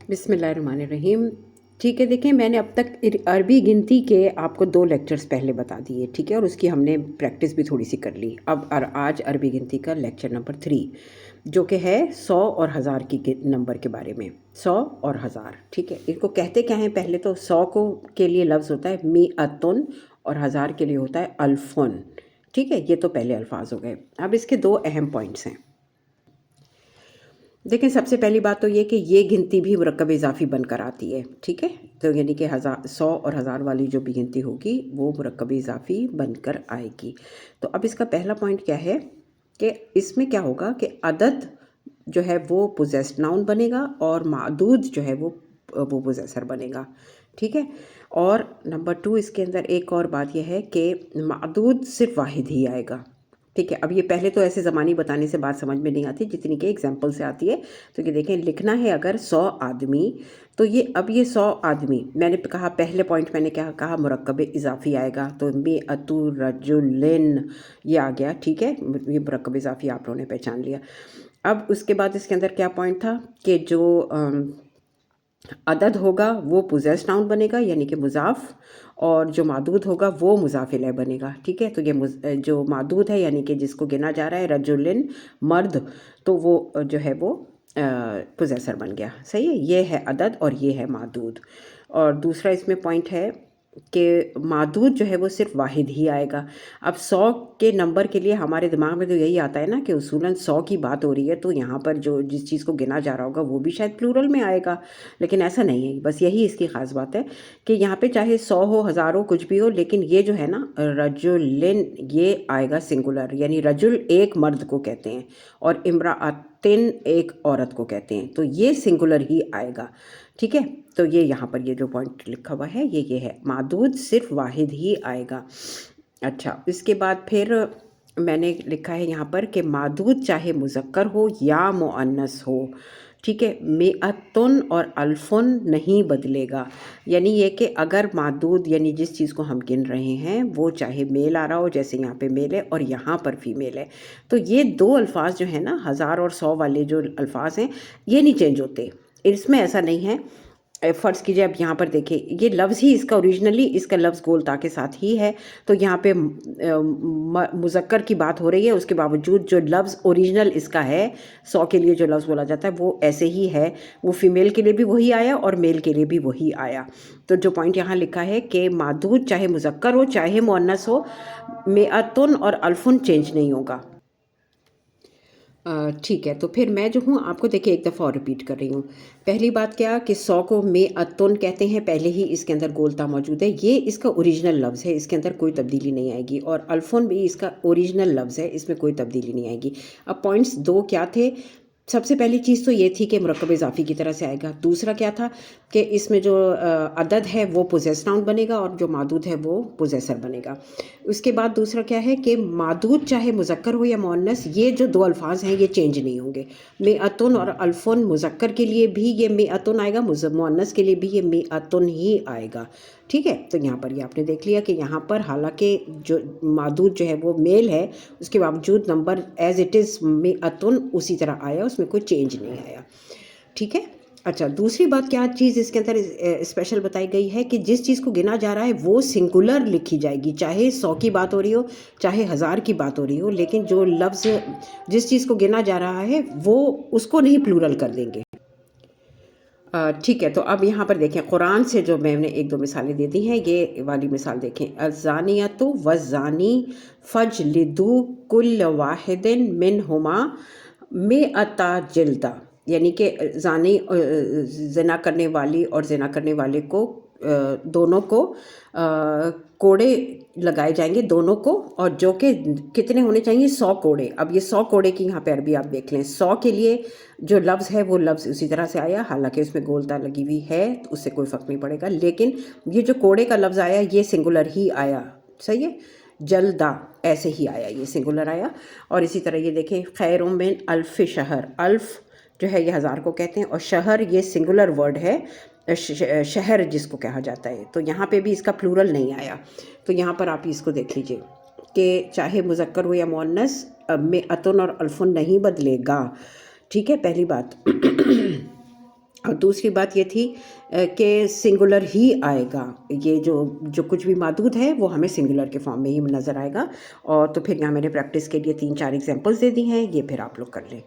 بسم اللہ الرحمن الرحیم۔ ٹھیک ہے، دیکھیں میں نے اب تک عربی گنتی کے آپ کو 2 لیکچرز پہلے بتا دیے، ٹھیک ہے، اور اس کی ہم نے پریکٹس بھی تھوڑی سی کر لی۔ اب آج عربی گنتی کا لیکچر نمبر 3 جو کہ ہے 100 اور 1000 کی نمبر کے بارے میں۔ 100 اور 1000، ٹھیک ہے، ان کو کہتے کیا ہیں؟ پہلے تو 100 کے لیے لفظ ہوتا ہے میعتن اور 1000 کے لیے ہوتا ہے الفن، ٹھیک ہے، یہ تو پہلے الفاظ ہو گئے۔ اب اس کے 2 اہم پوائنٹس ہیں۔ دیکھیں سب سے پہلی بات تو یہ کہ یہ گنتی بھی مرکب اضافی بن کر آتی ہے، ٹھیک ہے، تو یعنی کہ 100 اور 1000 والی جو بھی گنتی ہوگی وہ مرکب اضافی بن کر آئے گی۔ تو اب اس کا پہلا پوائنٹ کیا ہے کہ اس میں کیا ہوگا کہ عدد جو ہے وہ پوزیسڈ ناؤن بنے گا اور معدود جو ہے وہ پوزیسر بنے گا، ٹھیک ہے۔ اور نمبر 2 اس کے اندر ایک اور بات یہ ہے کہ معدود صرف واحد ہی آئے گا، ٹھیک ہے۔ اب یہ پہلے تو ایسے زمانی بتانے سے بات سمجھ میں نہیں آتی جتنی کہ ایگزامپل سے آتی ہے۔ تو یہ دیکھیں لکھنا ہے اگر 100 آدمی، تو اب یہ 100 آدمی میں نے کہا، پہلے پوائنٹ میں نے کیا کہا؟ مرکب اضافی آئے گا، تو میعۃ رجل یہ آ گیا، ٹھیک ہے، یہ مرکب اضافی آپ لوگوں نے پہچان لیا۔ اب اس کے بعد اس کے اندر کیا پوائنٹ تھا کہ جو عدد ہوگا وہ پوزیسڈ ناؤن بنے گا یعنی کہ مضاف، اور جو معدود ہوگا وہ مضاف الیہ بنے گا، ٹھیک ہے۔ تو یہ جو معدود ہے یعنی کہ جس کو گنا جا رہا ہے رجل مرد، تو وہ جو ہے وہ پوزیسر بن گیا، صحیح ہے۔ یہ ہے عدد اور یہ ہے معدود۔ اور دوسرا اس میں پوائنٹ ہے کہ معدود جو ہے وہ صرف واحد ہی آئے گا۔ اب 100 کے نمبر کے لیے ہمارے دماغ میں تو یہی آتا ہے نا کہ اصولاً 100 کی بات ہو رہی ہے تو یہاں پر جو جس چیز کو گنا جا رہا ہوگا وہ بھی شاید پلورل میں آئے گا، لیکن ایسا نہیں ہے۔ بس یہی اس کی خاص بات ہے کہ یہاں پہ چاہے 100 ہو 1000 ہو کچھ بھی ہو، لیکن یہ جو ہے نا رجلن یہ آئے گا سنگولر، یعنی رجل ایک مرد کو کہتے ہیں اور امرأتن ایک عورت کو کہتے ہیں، تو یہ سنگولر ہی آئے گا، ٹھیک ہے۔ تو یہ یہاں پر یہ جو پوائنٹ لکھا ہوا ہے یہ ہے معدود صرف واحد ہی آئے گا۔ اچھا، اس کے بعد پھر میں نے لکھا ہے یہاں پر کہ معدود چاہے مذکر ہو یا مؤنث ہو، ٹھیک ہے، میعتن اور الفن نہیں بدلے گا، یعنی یہ کہ اگر معدود یعنی جس چیز کو ہم گن رہے ہیں وہ چاہے میل آ رہا ہو، جیسے یہاں پہ میل ہے اور یہاں پر فیمیل ہے، تو یہ 2 الفاظ جو ہیں نا 1000 اور 100 والے جو الفاظ ہیں یہ نہیں چینج ہوتے، اس میں ایسا نہیں ہے۔ فرض کیجئے اب یہاں پر دیکھیں یہ لفظ ہی اس کا اوریجنلی اس کا لفظ گول تا کے ساتھ ہی ہے، تو یہاں پہ مذکر کی بات ہو رہی ہے، اس کے باوجود جو لفظ اوریجنل اس کا ہے 100 کے لیے جو لفظ بولا جاتا ہے وہ ایسے ہی ہے، وہ فیمیل کے لیے بھی وہی آیا اور میل کے لیے بھی وہی آیا۔ تو جو پوائنٹ یہاں لکھا ہے کہ معدود چاہے مذکر ہو چاہے مؤنث ہو، میعتن اور الفن چینج نہیں ہوگا، ٹھیک ہے۔ تو پھر میں جو ہوں آپ کو دیکھیں ایک دفعہ اور ریپیٹ کر رہی ہوں۔ پہلی بات کیا کہ 100 کو میعتن کہتے ہیں، پہلے ہی اس کے اندر گولتا موجود ہے، یہ اس کا اوریجنل لفظ ہے، اس کے اندر کوئی تبدیلی نہیں آئے گی، اور الفن بھی اس کا اوریجنل لفظ ہے، اس میں کوئی تبدیلی نہیں آئے گی۔ اب پوائنٹس 2 کیا تھے؟ سب سے پہلی چیز تو یہ تھی کہ مرکب اضافی کی طرح سے آئے گا۔ دوسرا کیا تھا کہ اس میں جو عدد ہے وہ پوزیس ناؤن بنے گا اور جو معدود ہے وہ پوزیسر بنے گا۔ اس کے بعد دوسرا کیا ہے کہ معدود چاہے مذکر ہو یا مؤنث، یہ جو 2 الفاظ ہیں یہ چینج نہیں ہوں گے۔ میعتن اور الفن مذکر کے لیے بھی یہ میعتن آئے گا، مؤنث کے لیے بھی یہ میعتن ہی آئے گا، ٹھیک ہے۔ تو یہاں پر یہ آپ نے دیکھ لیا کہ یہاں پر حالانکہ جو معدود جو ہے وہ میل ہے، اس کے باوجود نمبر ایز اٹ از میعتن اسی طرح آیا، اس میں کوئی چینج نہیں آیا، ٹھیک ہے۔ اچھا، دوسری بات کیا چیز اس کے اندر اسپیشل بتائی گئی ہے کہ جس چیز کو گنا جا رہا ہے وہ سنگولر لکھی جائے گی، چاہے 100 کی بات ہو رہی ہو چاہے 1000 کی بات ہو رہی ہو، لیکن جو لفظ جس چیز کو گنا جا رہا ہے وہ اس کو نہیں پلورل کر دیں گے، ٹھیک ہے۔ تو اب یہاں پر دیکھیں قرآن سے جو میں نے 1-2 مثالیں دے دی ہیں، یہ والی مثال دیکھیں، الزانیۃ والزانی فاجلدوا کل واحد منہما مئۃ جلدہ، یعنی کہ زانی زنا کرنے والی اور زنا کرنے والے کو دونوں کو کوڑے لگائے جائیں گے، دونوں کو، اور جو کہ کتنے ہونے چاہیے؟ 100 کوڑے۔ اب یہ 100 کوڑے کی یہاں پہ عربی آپ دیکھ لیں، 100 کے لیے جو لفظ ہے وہ لفظ اسی طرح سے آیا، حالانکہ اس میں گولتا لگی ہوئی ہے تو اس سے کوئی فرق نہیں پڑے گا، لیکن یہ جو کوڑے کا لفظ آیا یہ سنگولر ہی آیا، صحیح ہے، جلدہ ایسے ہی آیا، یہ سنگولر آیا۔ اور اسی طرح یہ دیکھیں خیر من الف شہر، الف جو ہے یہ 1000 کو کہتے ہیں، اور شہر یہ سنگولر ورڈ ہے، شہر جس کو کہا جاتا ہے، تو یہاں پہ بھی اس کا پلورل نہیں آیا۔ تو یہاں پر آپ اس کو دیکھ لیجئے کہ چاہے مذکر ہو یا مؤنث میعتن اور الفن نہیں بدلے گا، ٹھیک ہے، پہلی بات۔ اور دوسری بات یہ تھی کہ سنگولر ہی آئے گا، یہ جو کچھ بھی مادود ہے وہ ہمیں سنگولر کے فارم میں ہی نظر آئے گا. اور تو پھر یہاں میں نے پریکٹس کے لیے 3-4 ایگزامپلس دے دی ہیں، یہ پھر آپ لوگ کر لیں.